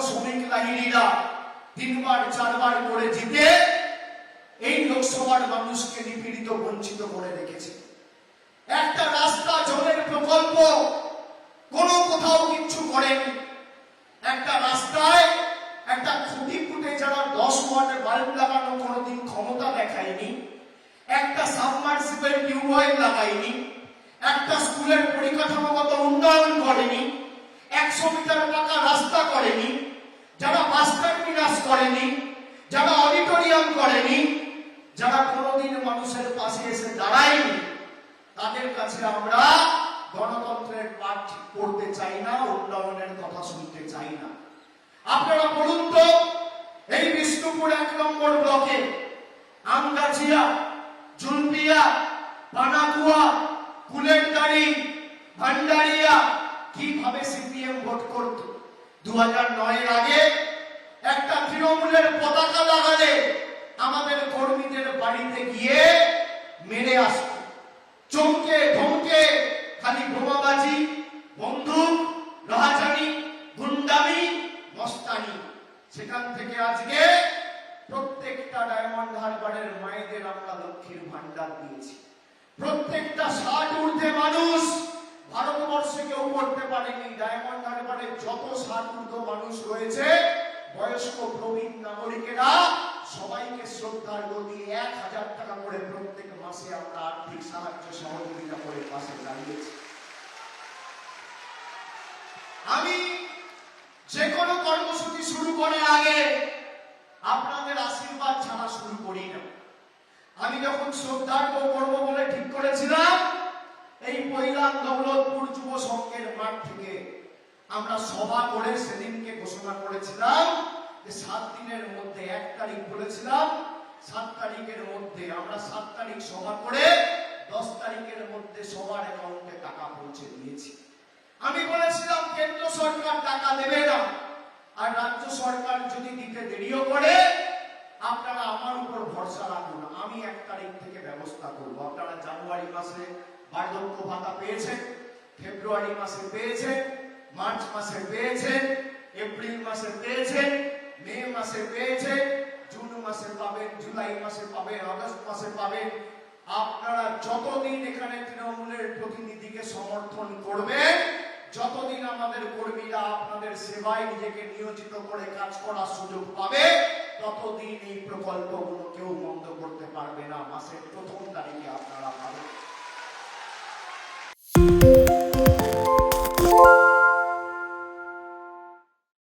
শ্রমিক লাহিড়িরা 3 বার 4 বার করে জিতে এই লোকসভার মানুষকে নিপীড়িত বঞ্চিত করে রেখেছে। একটা রাস্তা জলের প্রকল্প কোনো কোথাও কিচ্ছু করেনি। একটা রাস্তায় একটা খুঁটি পুঁটে যারা 10 ওয়াটের বাল্ব লাগানো কোনোদিন ক্ষমতা দেখায়নি। একটা সাবমার্সিবল টিউবওয়েল লাগায়নি। একটা স্কুলের পরিকাঠামোগত উন্নয়ন করেনি। 100 মিটার পাকা রাস্তা করেনি। যারা বাস টার্মিনাস করেনি, যারা অডিটোরিয়াম করেনি, যারা কোনোদিন মানুষের পাশে এসে দাঁড়ায়নি, তাদের কাছে আমরা গণতন্ত্রের পাঠ পড়তে চাই না, উন্নয়নের কথা শুনতে চাই না। আপনারা বলুন তো, এই বিষ্ণুপুর 1 নম্বর ব্লকে আমগাছিয়া, জুলপিয়া, পানাকুয়া, কুলেরদারি, ভান্ডারিয়া কিভাবে সিপিএম ভোট করত? 2009 এর আগে একটা তৃণমূলের পতাকা লাগালে আমাদের কর্মীদের বাড়িতে গিয়ে মেরে আসত। চমকে ধমকে খালি বোমাবাজি, বন্দুক, রাহাজানি, গুন্ডামি, মস্তানি। সেখান থেকে আজকে প্রত্যেকটা ডায়মন্ড হারবারের মায়েদের আমরা লক্ষ্মীর ভান্ডার দিয়েছি। প্রত্যেকটা 60 ঊর্ধ্বে মানুষ ভারতবর্ষে কেউ করতে পারেনি। ডায়মন্ড হারবারে যত 60 ঊর্ধ্ব মানুষ রয়েছে, বয়স্ক প্রবীণ নাগরিকেরা সবাইকে শ্রদ্ধার গতি 1000 টাকা করে প্রত্যেক মাসে আমরা আর্থিক সাহায্য সহযোগিতা করে পাশে দাঁড়িয়েছি। আমি যে কোনো কর্মসূচি শুরু করার আগে আপনাদের আশীর্বাদ ছাড়া শুরু করি না। আমি যখন শ্রদ্ধার্ঘ্য করবো বলে ঠিক করেছিলাম, এই পৈলান দৌলতপুর যুব সংঘের মাঠ থেকে আমরা সভা করে সেদিনকে ঘোষণা করেছিলাম যে 7 দিনের মধ্যে 1 তারিখ বলেছিলাম, 7 তারিখের মধ্যে আমরা 7 তারিখ সভা করে 10 তারিখের মধ্যে সবার অ্যাকাউন্টে টাকা পৌঁছে দিয়েছি। আমি বলেছিলাম কেন্দ্র সরকার টাকা দেবে না, আর রাজ্য সরকার যদি দিতে দেরিও করে আপনারা আমার উপর ভরসা রাখুন, আমি 1 তারিখ থেকে ব্যবস্থা করব। আপনারা জানুয়ারি মাসে বার্ধক্য ভাতা পেয়েছেন, ফেব্রুয়ারি মাসে পেয়েছেন, মার্চ মাসে পেয়েছেন, এপ্রিল মাসে পেয়েছেন, মে মাসে পেয়েছেন, জুন মাসে পাবেন, জুলাই মাসে পাবেন, আগস্ট মাসে পাবেন। আপনারা যতদিন এখানে তৃণমূলের প্রতিনিধিকে সমর্থন করবেন, যতদিন আমাদের কর্মীরা আপনাদের সেবায় নিজেকে নিয়োজিত করে কাজ করার সুযোগ পাবে, ততদিন এই প্রকল্পগুলো কেউ বন্ধ করতে পারবে না। মাসের 1ম তারিখে আপনারা